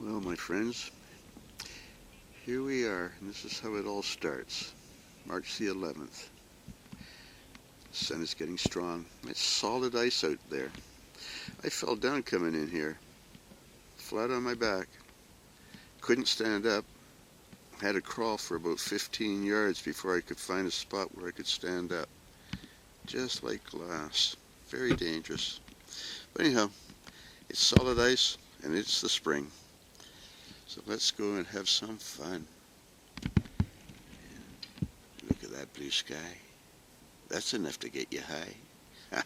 Well, my friends, here we are, and this is how it all starts. March the 11th. The sun is getting strong. It's solid ice out there. I fell down coming in here, flat on my back. Couldn't stand up. Had to crawl for about 15 yards before I could find a spot where I could stand up. Just like glass. Very dangerous. But anyhow, it's solid ice, and it's the spring. So let's go and have some fun. Look at that blue sky. That's enough to get you high.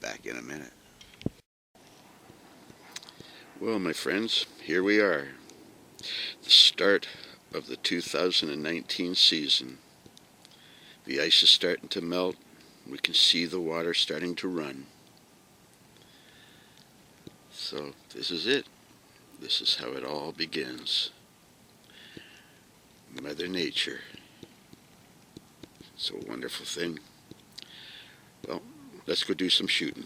Back in a minute. Well, my friends, here we are. The start of the 2019 season. The ice is starting to melt. We can see the water starting to run. So this is it. This is how it all begins. Mother Nature. It's a wonderful thing. Well, let's go do some shooting.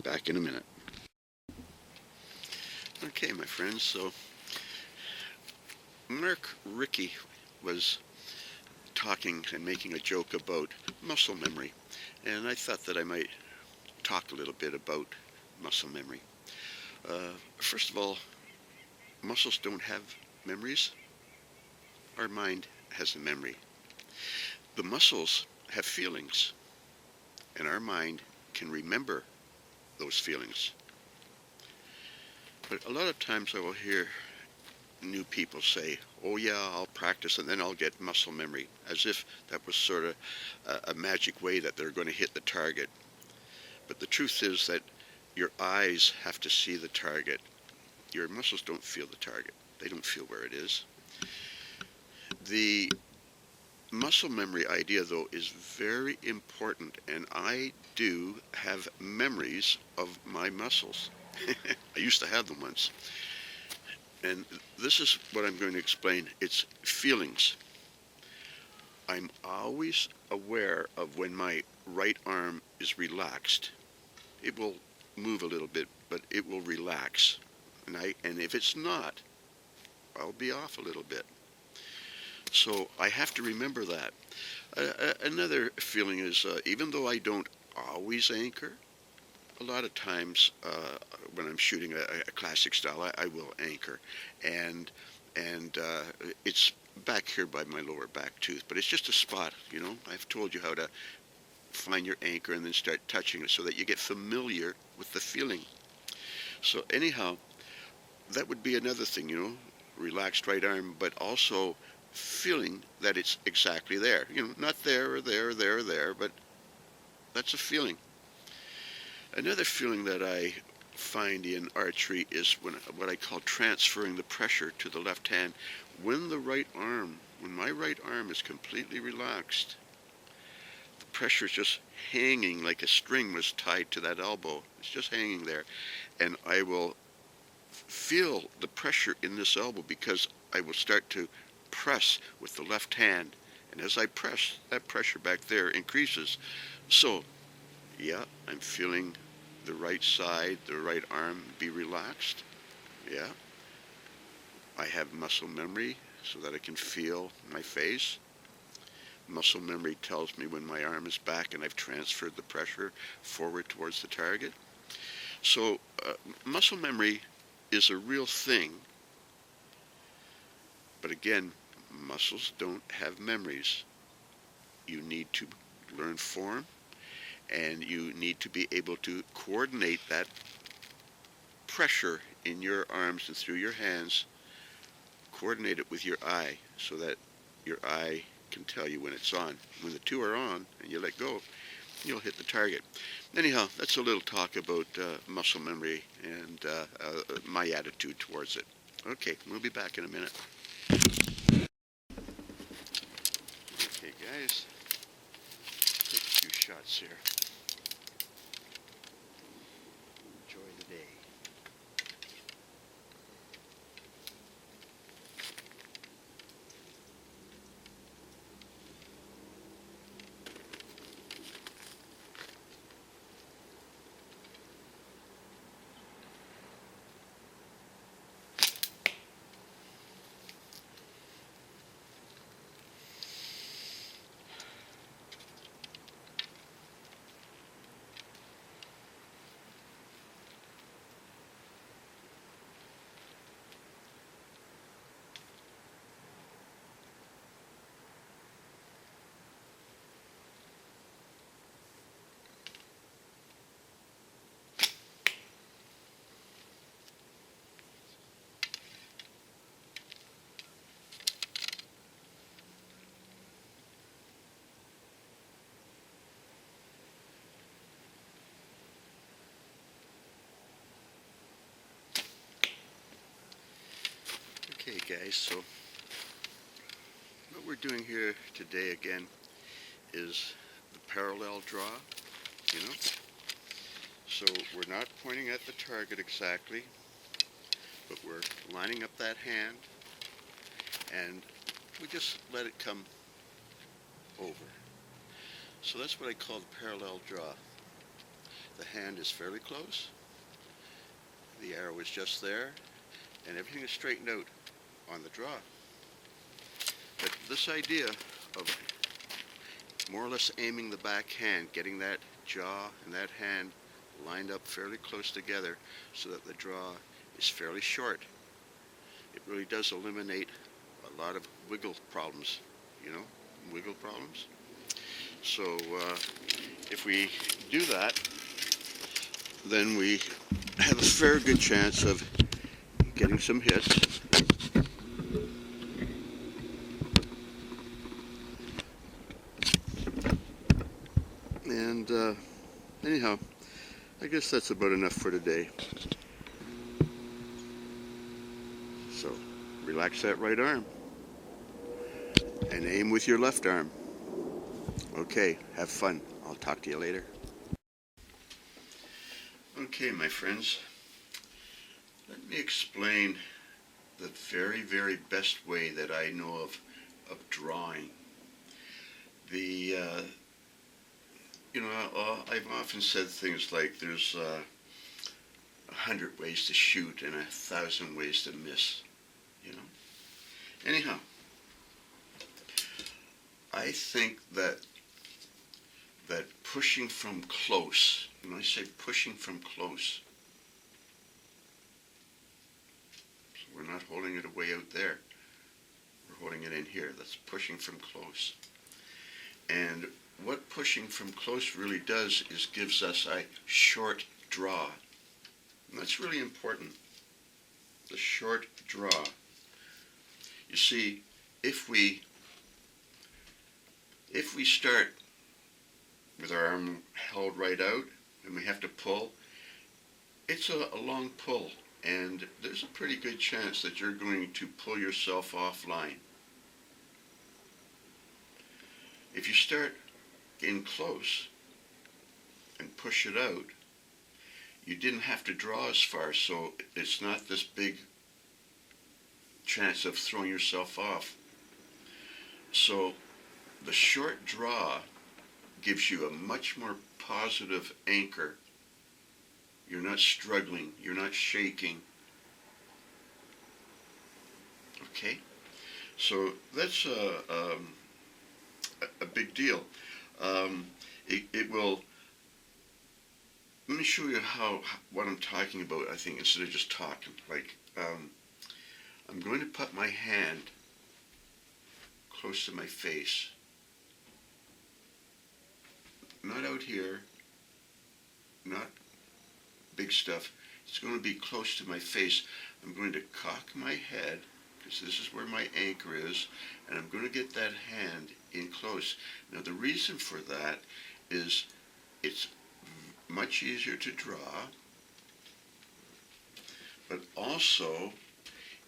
Back in a minute. Okay, my friends, so Mark Ricky was talking and making a joke about muscle memory, and I thought that I might talk a little bit about muscle memory. First of all, muscles don't have memories. Our mind has a memory. The muscles have feelings, and our mind can remember those feelings. But a lot of times I will hear new people say, oh yeah, I'll practice and then I'll get muscle memory, as if that was sort of a magic way that they're going to hit the target. But the truth is that your eyes have to see the target. Your muscles don't feel the target. They don't feel where it is. The muscle memory idea, though, is very important, and I do have memories of my muscles. I used to have them once. And this is what I'm going to explain. It's feelings. I'm always aware of when my right arm is relaxed. It will move a little bit, but it will relax. And if it's not, I'll be off a little bit. So I have to remember that. Another feeling is, even though I don't always anchor, a lot of times when I'm shooting a classic style, I will anchor, and it's back here by my lower back tooth, but it's just a spot, you know. I've told you how to find your anchor and then start touching it so that you get familiar with the feeling. So anyhow, that would be another thing, you know, relaxed right arm, but also feeling that it's exactly there. You know, not there or there or there or there, but that's a feeling. Another feeling that I find in archery is what I call transferring the pressure to the left hand. When my right arm is completely relaxed, the pressure is just hanging like a string was tied to that elbow. It's just hanging there. And I will feel the pressure in this elbow because I will start to press with the left hand. And as I press, that pressure back there increases. So yeah, I'm feeling the right side, the right arm be relaxed. Yeah. I have muscle memory so that I can feel my face. Muscle memory tells me when my arm is back and I've transferred the pressure forward towards the target. So muscle memory is a real thing. But again, muscles don't have memories. You need to learn form, and you need to be able to coordinate that pressure in your arms and through your hands, coordinate it with your eye so that your eye can tell you when it's on. When the two are on and you let go, you'll hit the target. Anyhow, that's a little talk about muscle memory and my attitude towards it. Okay, we'll be back in a minute. Okay, guys, take a few shots here. Enjoy the day. guys, so what we're doing here today again is the parallel draw, you know. So we're not pointing at the target exactly, but we're lining up that hand and we just let it come over. So that's what I call the parallel draw. The hand is fairly close, the arrow is just there, and everything is straightened out on the draw. But this idea of more or less aiming the back hand, getting that jaw and that hand lined up fairly close together so that the draw is fairly short, it really does eliminate a lot of wiggle problems, you know, wiggle problems. So if we do that, then we have a fair good chance of getting some hits. And anyhow, I guess that's about enough for today. So relax that right arm and aim with your left arm. Okay, have fun. I'll talk to you later. Okay, my friends, let me explain the very, very best way that I know of drawing. The you know, I've often said things like there's 100 ways to shoot and 1,000 ways to miss, you know. Anyhow, I think that pushing from close, when I say pushing from close, so we're not holding it away out there, we're holding it in here. That's pushing from close. And what pushing from close really does is gives us a short draw. And that's really important, the short draw. You see, if we start with our arm held right out and we have to pull, it's a long pull, and there's a pretty good chance that you're going to pull yourself offline. If you start in close and push it out, you didn't have to draw as far, so it's not this big chance of throwing yourself off. So the short draw gives you a much more positive anchor. You're not struggling, you're not shaking. Okay? So that's a big deal. It will, let me show you what I'm talking about, I think, instead of just talking. Like, I'm going to put my hand close to my face. Not out here, not big stuff. It's going to be close to my face. I'm going to cock my head, because this is where my anchor is, and I'm going to get that hand in close. Now the reason for that is it's much easier to draw, but also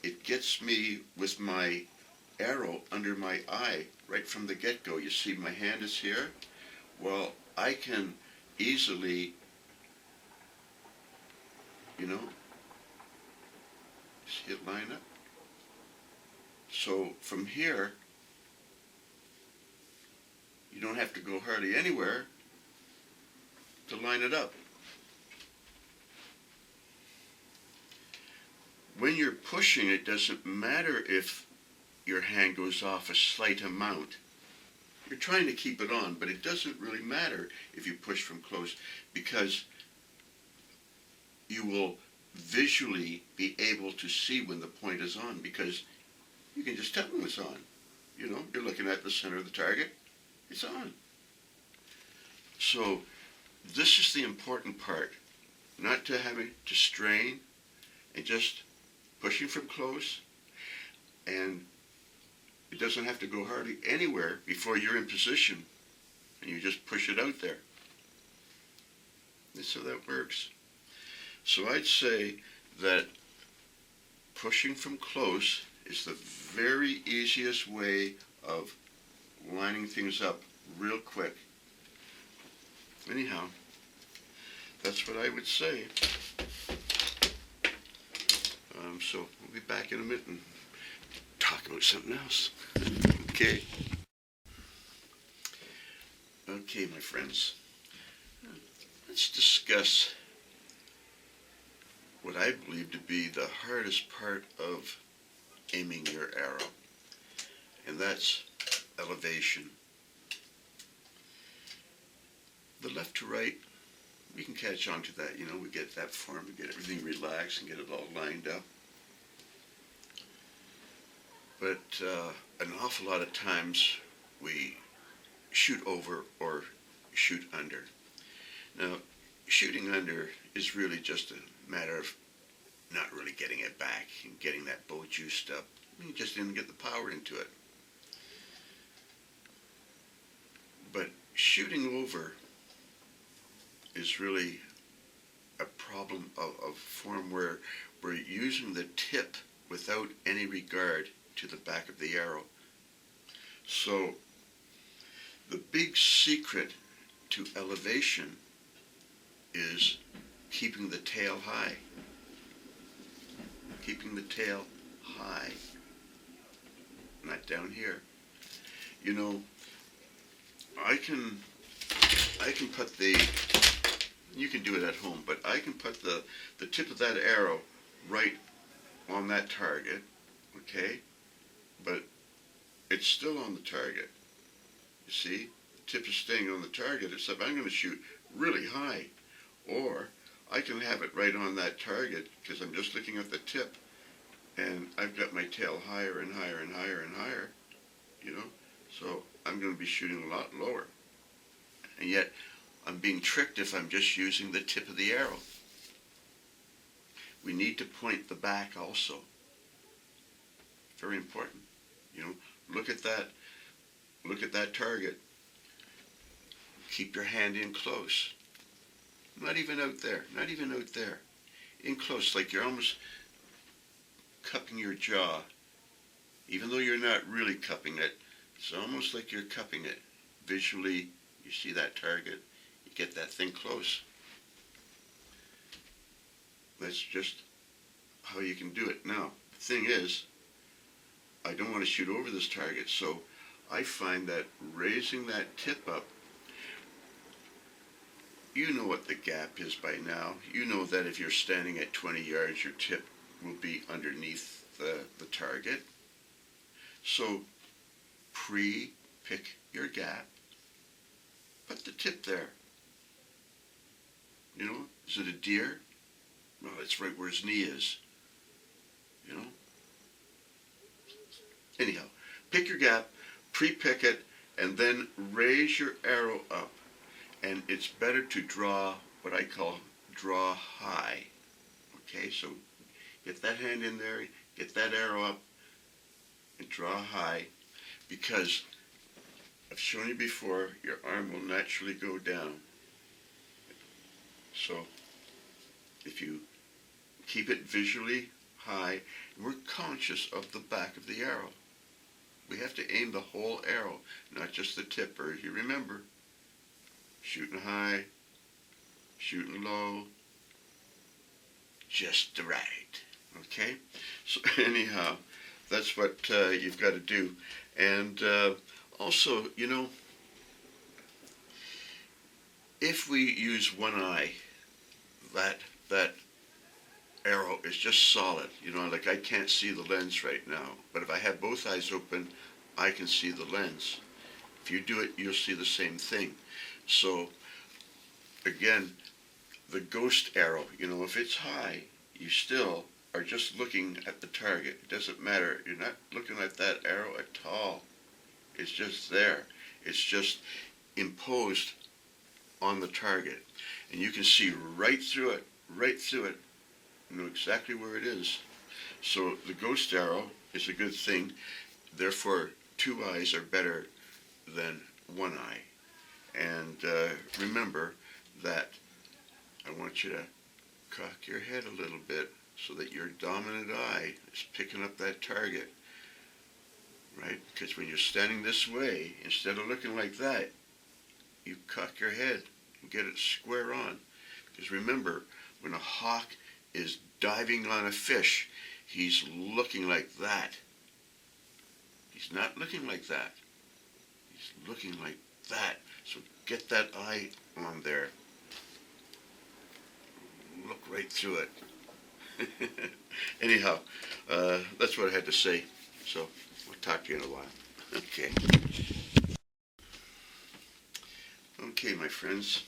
it gets me with my arrow under my eye right from the get-go. You see my hand is here. Well, I can easily, you know, see it line up. So from here, you don't have to go hardly anywhere to line it up. When you're pushing, it doesn't matter if your hand goes off a slight amount. You're trying to keep it on, but it doesn't really matter if you push from close, because you will visually be able to see when the point is on, because you can just tell when it's on. You know, you're looking at the center of the target, it's on. So this is the important part, not to having to strain and just pushing from close, and it doesn't have to go hardly anywhere before you're in position, and you just push it out there. And so that works. So I'd say that pushing from close is the very easiest way of lining things up real quick. Anyhow, that's what I would say. So we'll be back in a minute and talk about something else. Okay. Okay, my friends. Let's discuss what I believe to be the hardest part of aiming your arrow, and that's elevation. The left to right, we can catch on to that. We get that form, we get everything relaxed and get it all lined up. But an awful lot of times we shoot over or shoot under. Now, shooting under is really just a matter of not really getting it back and getting that bow juiced up. You just didn't get the power into it. But shooting over is really a problem of form where we're using the tip without any regard to the back of the arrow. So the big secret to elevation is keeping the tail high. Keeping the tail high, not down here. I can put you can do it at home, but I can put the tip of that arrow right on that target, okay? But it's still on the target. You see? The tip is staying on the target, except I'm going to shoot really high. Or I can have it right on that target because I'm just looking at the tip and I've got my tail higher and higher and higher and higher, So I'm going to be shooting a lot lower. And yet I'm being tricked if I'm just using the tip of the arrow. We need to point the back also. Very important. Look at that target. Keep your hand in close. Not even out there. In close, like you're almost cupping your jaw. Even though you're not really cupping it, it's almost like you're cupping it. Visually, you see that target, you get that thing close. That's just how you can do it. Now, the thing is, I don't want to shoot over this target, so I find that raising that tip up, you know what the gap is by now. You know that if you're standing at 20 yards, your tip will be underneath the target. So pre-pick your gap. Put the tip there. Is it a deer? Well, it's right where his knee is. Anyhow, pick your gap, pre-pick it, and then raise your arrow up. And it's better to draw what I call draw high. Okay, so get that hand in there, get that arrow up, and draw high, because I've shown you before, your arm will naturally go down. So if you keep it visually high, we're conscious of the back of the arrow. We have to aim the whole arrow, not just the tip. Or you remember, shooting high, shooting low, just right. Okay? So anyhow, that's what you've got to do. And also, if we use one eye, that arrow is just solid. Like I can't see the lens right now. But if I have both eyes open, I can see the lens. If you do it, you'll see the same thing. So, again, the ghost arrow, if it's high, you still are just looking at the target. It doesn't matter. You're not looking at that arrow at all. It's just there. It's just imposed on the target. And you can see right through it. You know exactly where it is. So the ghost arrow is a good thing. Therefore, two eyes are better than one eye. And remember that I want you to cock your head a little bit so that your dominant eye is picking up that target, right? Because when you're standing this way, instead of looking like that, you cock your head and get it square on. Because remember, when a hawk is diving on a fish, he's looking like that. He's not looking like that. He's looking like that. So get that eye on there. Look right through it. Anyhow, that's what I had to say. So we'll talk to you in a while. Okay. Okay, my friends.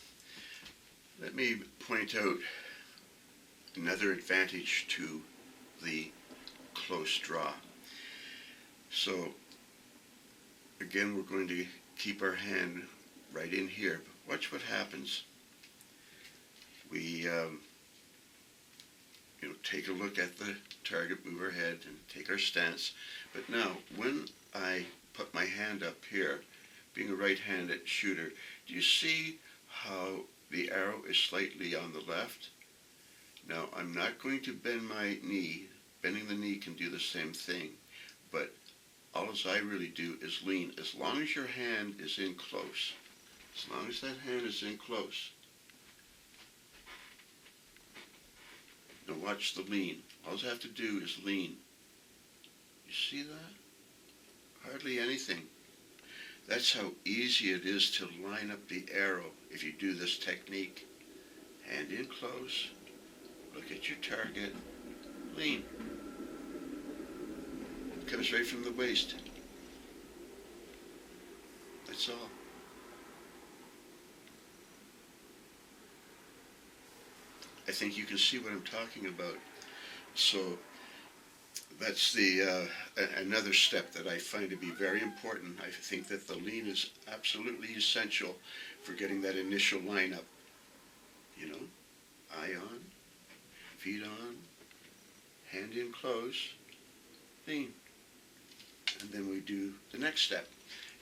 Let me point out another advantage to the close draw. So again, we're going to keep our hand right in here. But watch what happens. We take a look at the target, move our head, and take our stance. But now, when I put my hand up here, being a right-handed shooter, do you see how the arrow is slightly on the left? Now, I'm not going to bend my knee. Bending the knee can do the same thing, but all I really do is lean. As long as your hand is in close, as long as that hand is in close. Now watch the lean. All I have to do is lean. You see that? Hardly anything. That's how easy it is to line up the arrow if you do this technique. Hand in close, look at your target, lean. It comes right from the waist. That's all. I think you can see what I'm talking about. So that's the another step that I find to be very important. I think that the lean is absolutely essential for getting that initial lineup. You know, eye on, feet on, hand in close, lean. And then we do the next step.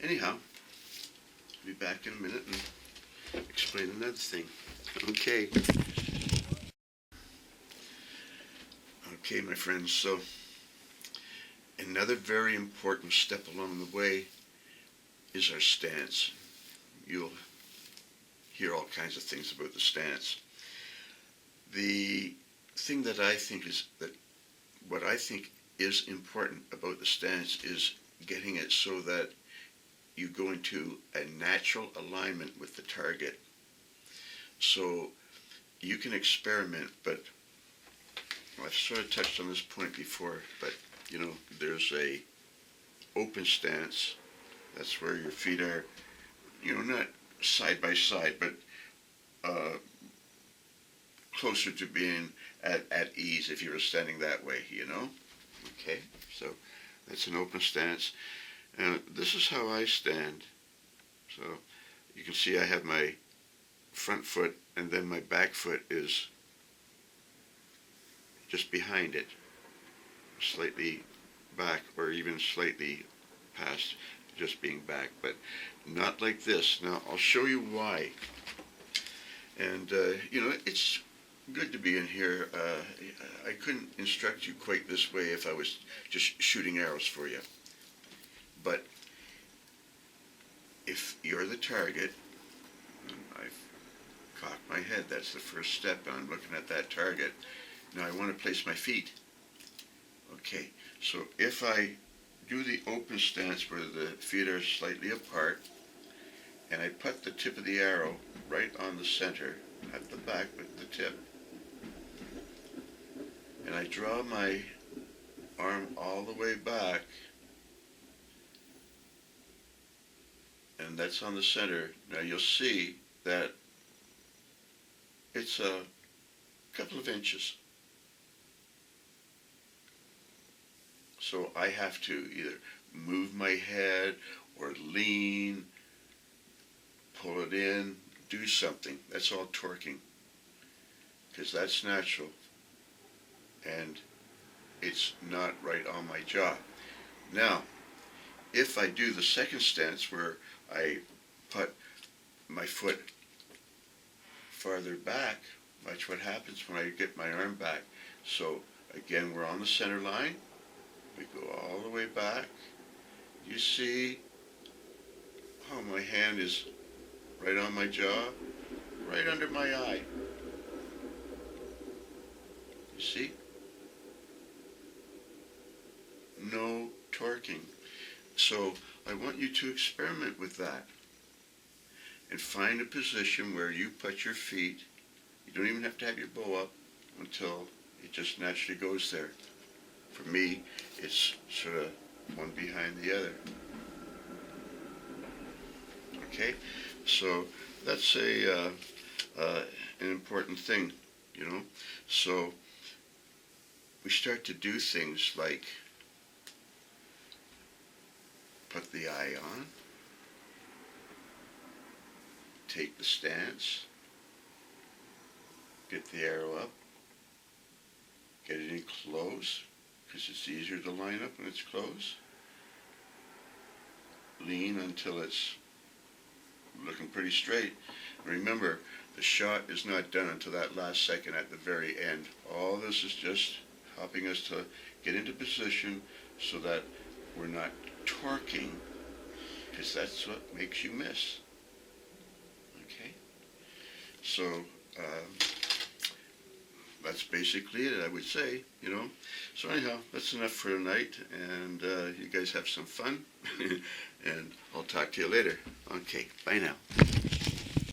Anyhow, I'll be back in a minute and explain another thing. Okay. Okay, my friends, so another very important step along the way is our stance. You'll hear all kinds of things about the stance. The thing that I think is that what I think is important about the stance is getting it so that you go into a natural alignment with the target. So you can experiment, but I've sort of touched on this point before, but there's a open stance. That's where your feet are, not side by side, but closer to being at ease if you were standing that way, Okay, so that's an open stance. And this is how I stand. So you can see I have my front foot, and then my back foot is just behind it, slightly back, or even slightly past just being back, but not like this. Now, I'll show you why. And, it's good to be in here. I couldn't instruct you quite this way if I was just shooting arrows for you. But if you're the target, I've cocked my head. That's the first step. I'm looking at that target. Now I want to place my feet. Okay, so if I do the open stance where the feet are slightly apart, and I put the tip of the arrow right on the center, at the back with the tip, and I draw my arm all the way back, and that's on the center. Now you'll see that it's a couple of inches. So I have to either move my head or lean, pull it in, do something. That's all torquing, because that's natural and it's not right on my jaw. Now, if I do the second stance where I put my foot farther back, watch what happens when I get my arm back. So Again, we're on the center line. We go all the way back. You see how my hand is right on my jaw, right under my eye. You see? No torquing. So I want you to experiment with that and find a position where you put your feet. You don't even have to have your bow up until it just naturally goes there. For me, it's sort of one behind the other. Okay, so that's an important thing, you know. So we start to do things like put the eye on, take the stance, get the arrow up, get it in close, because it's easier to line up when it's close. Lean until it's looking pretty straight. Remember, the shot is not done until that last second at the very end. All this is just helping us to get into position so that we're not torquing, because that's what makes you miss. Okay? So that's basically it, I would say, you know. So anyhow, that's enough for tonight, and you guys have some fun, and I'll talk to you later. Okay, bye now.